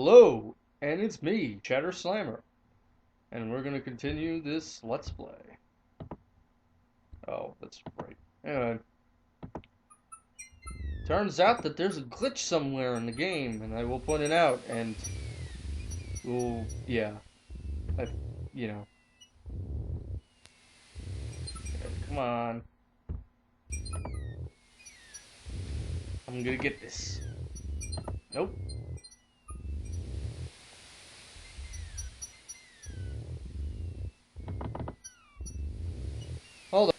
Hello, and it's me, Chatter Slammer, and we're gonna continue this Let's Play. Oh, that's right. Anyway, turns out that there's a glitch somewhere in the game, and I will point it out, and, well, yeah, I, you know, come on, I'm gonna get this. Nope. Hold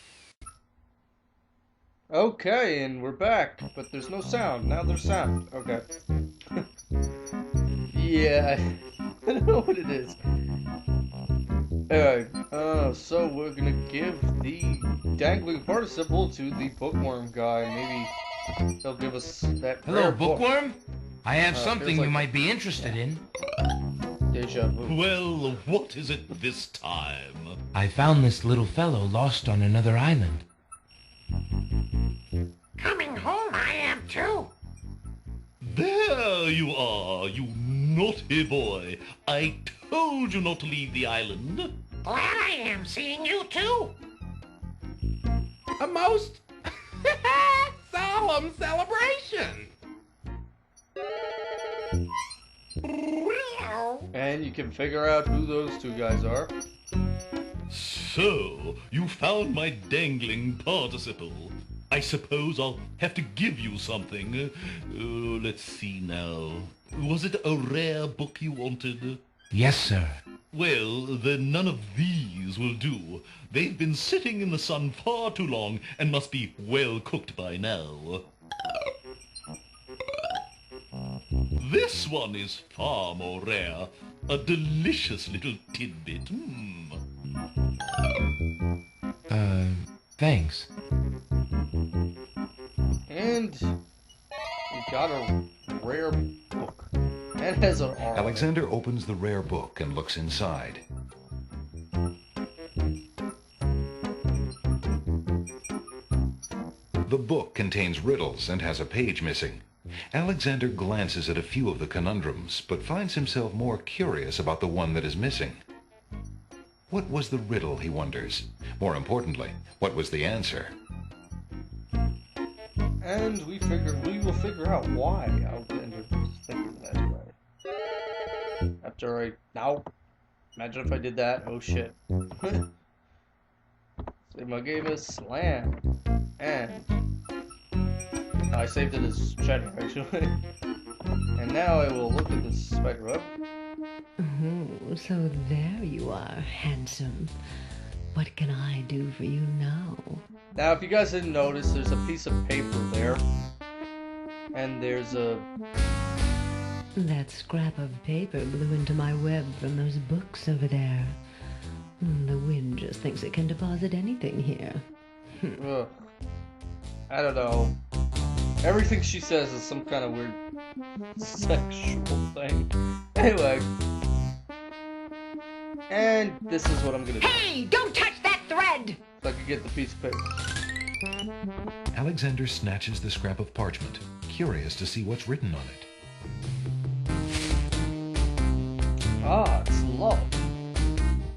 on. Okay, and we're back, but there's no sound. Now there's sound. Okay. Yeah, I don't know what it is. Anyway, so we're gonna give the Dangling Participle to the Bookworm guy. Maybe he'll give us that Hello, rare book. Bookworm. I have something like you might be interested in. Deja vu. Well, what is it this time? I found this little fellow lost on another island. Coming home I am too. There you are, you naughty boy. I told you not to leave the island. Glad I am seeing you too. A most solemn celebration. And you can figure out who those two guys are. So, you found my dangling participle. I suppose I'll have to give you something. Let's see now. Was it a rare book you wanted? Yes, sir. Well, then none of these will do. They've been sitting in the sun far too long and must be well cooked by now. This one is far more rare. A delicious little tidbit. Thanks. And we got a rare book. And it has an R. Alexander opens the rare book and looks inside. The book contains riddles and has a page missing. Alexander glances at a few of the conundrums, but finds himself more curious about the one that is missing. What was the riddle, he wonders? More importantly, what was the answer? And we will figure out why Alexander was thinking that way. After now, imagine if I did that. Oh shit. Save my game as Slam. And I saved it as Cheddar, actually. And now I will look at this spider web. Oh, so there you are, handsome. What can I do for you now? Now, if you guys didn't notice, there's a piece of paper there. And there's a... That scrap of paper blew into my web from those books over there. The wind just thinks it can deposit anything here. Ugh. I don't know. Everything she says is some kind of weird sexual thing. Anyway. And this is what I'm gonna do. Hey, don't touch that thread! So I can get the piece of paper. Alexander snatches the scrap of parchment, curious to see what's written on it. Ah, it's love.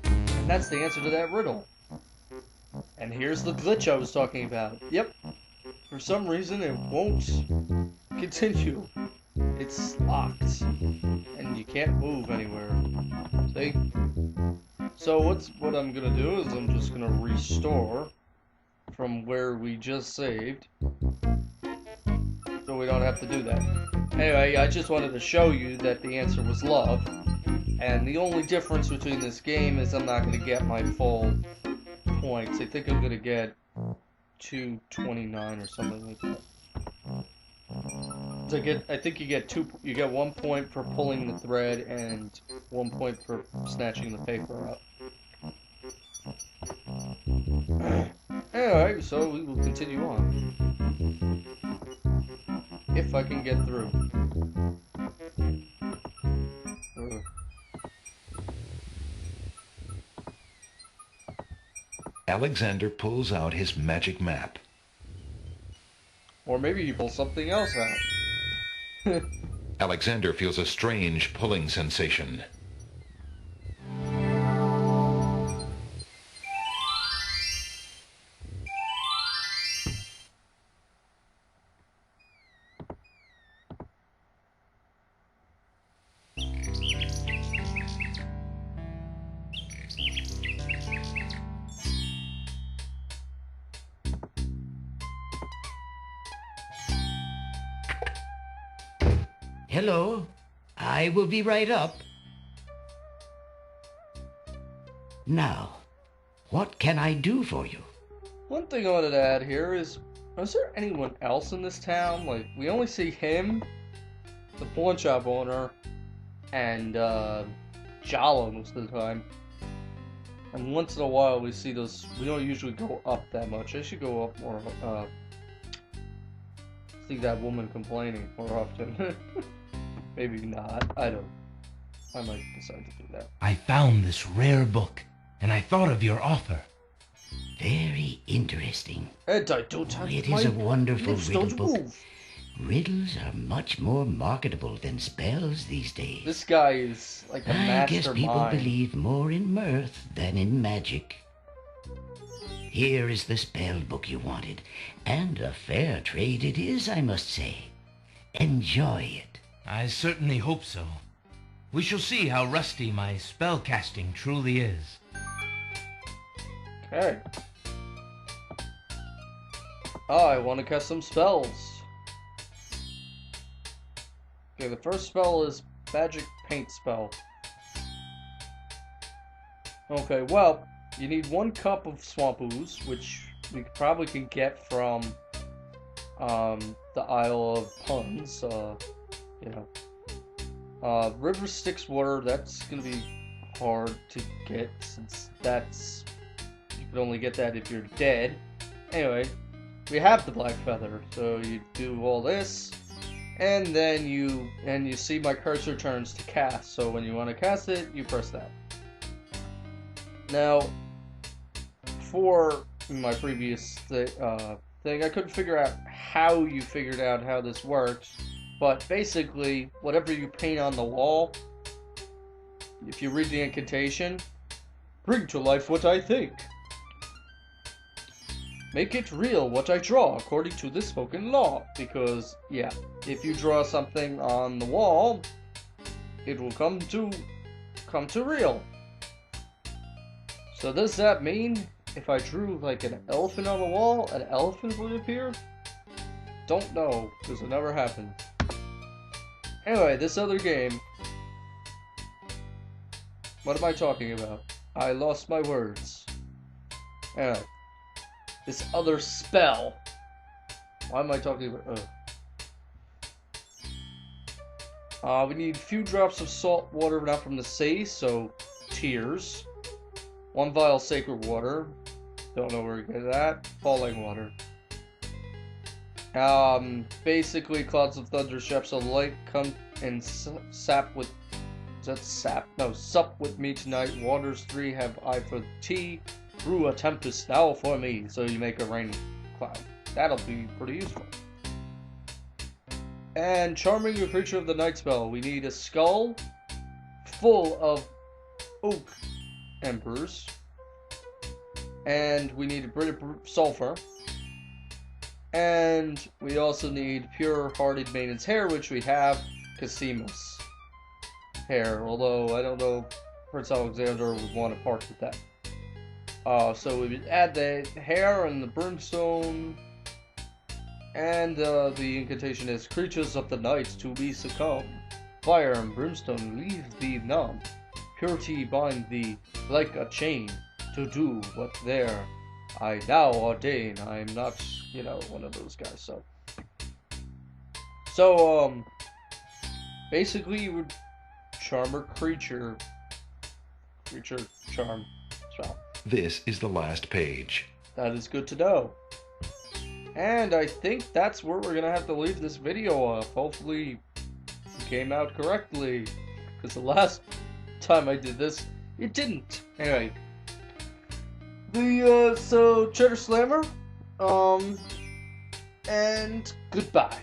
And that's the answer to that riddle. And here's the glitch I was talking about. Yep. For some reason, it won't continue. It's locked. And you can't move anywhere. See? So what I'm gonna do is I'm just gonna restore from where we just saved. So we don't have to do that. Anyway, I just wanted to show you that the answer was love. And the only difference between this game is I'm not gonna get my full points. I think I'm gonna get 229 or something like that. So I think you get 1 point for pulling the thread and 1 point for snatching the paper up. Anyway, so we will continue on. If I can get through. Alexander pulls out his magic map. Or maybe he pulls something else out. Alexander feels a strange pulling sensation. Hello. I will be right up. Now, what can I do for you? One thing I wanted to add here is there anyone else in this town? Like, we only see him, the pawn shop owner, and Jalo most of the time. And once in a while we see those, we don't usually go up that much. I should go up more, see that woman complaining more often. Maybe not, I might decide to do that. I found this rare book, and I thought of your offer. Very interesting. And I don't have It my is a wonderful lips riddle don't book. move. Riddles are much more marketable than spells these days. This guy is like a I guess people mastermind. believe more in mirth than in magic. Here is the spell book you wanted, and a fair trade it is, I must say. Enjoy it. I certainly hope so. We shall see how rusty my spell casting truly is. Okay. Oh, I want to cast some spells. Okay, the first spell is Magic Paint Spell. Okay, well, you need 1 cup of Swamp Ooze, which we probably can get from the Isle of Puns, you know. River Styx Water, that's gonna be hard to get, since that's, you can only get that if you're dead. Anyway, we have the Black Feather, so you do all this, and then you see my cursor turns to cast, so when you want to cast it, you press that. Now, for my previous thing, I couldn't figure out how you figured out how this works, but basically, whatever you paint on the wall, if you read the incantation, bring to life what I think. Make it real what I draw according to the spoken law. Because, yeah, if you draw something on the wall, it will come to real. So does that mean if I drew like an elephant on the wall, an elephant would appear? Don't know, because it never happened. Anyway, this other game. What am I talking about? I lost my words. Anyway. This other spell. Why am I talking about? We need a few drops of salt water, not from the sea, so tears. 1 vial sacred water. Don't know where to get that. Falling water. Basically, clouds of thunder, shafts of light, come and sap with. Is that sap? No, sup with me tonight. Waters 3 have I for tea. Brew a tempest now for me, so you make a rain cloud. That'll be pretty useful. And charming a creature of the night spell. We need a skull full of oak embers, and we need a bit of sulfur, and we also need pure-hearted maiden's hair, which we have Casimus hair. Although I don't know if Prince Alexander would want to part with that. So we would add the hair and the brimstone, and the incantation is creatures of the night to be succumb. Fire and brimstone leave thee numb. Purity bind thee like a chain to do what there I now ordain. I'm not, you know, one of those guys. So basically you would charm a creature charm spell. This is the last page. That is good to know. And I think that's where we're gonna have to leave this video off. Hopefully it came out correctly, because the last time I did this, it didn't. Anyway, so Cheddar Slammer, and goodbye.